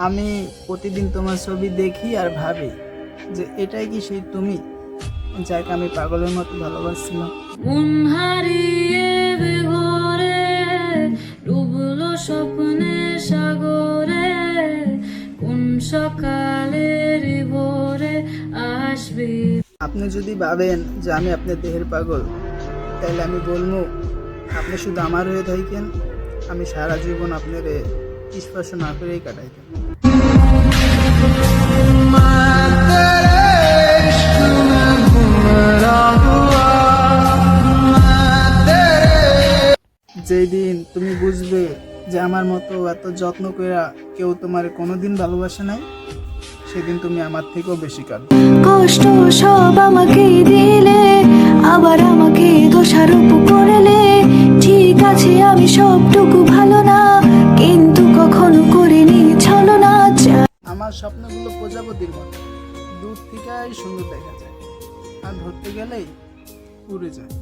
আমি প্রতিদিন তোমার ছবি দেখি আর ভাবি যে এটাই কি সেই তুমি যাকে আমি পাগলের মতো ভালোবাসছিলাম। মন হারিয়ে বিভোরে ডুবলো স্বপ্নে সাগরে, কোন সকালের ভোরে আসবে। আপনি যদি ভাবেন যে আমি আপনার দেহের পাগল, তাহলে আমি বলবো আপনি শুধু আমার হয়ে থাকেন, আমি সারা জীবন আপনার স্পর্শ না করেই কাটাইতাম। যেই দিন তুমি বুঝবে যে আমার মতো এত যত্ন করে কেউ তোমার কোনোদিন ভালোবাসে নাই, সেদিন তুমি আমার থেকেও বেশি কাঁদবে। কষ্ট সব আমাকে দিলে, আবার আমাকে দোষারোপ করলে। ঠিক আছে আমি সবটুকু ভালো না, কিন্তু কখনো করিনি ছলনা। আমার স্বপ্নগুলো প্রজাপতির মতো, দূর থেকেই সুন্দর দেখা যায়, আর ধরতে গেলেই উড়ে যায়।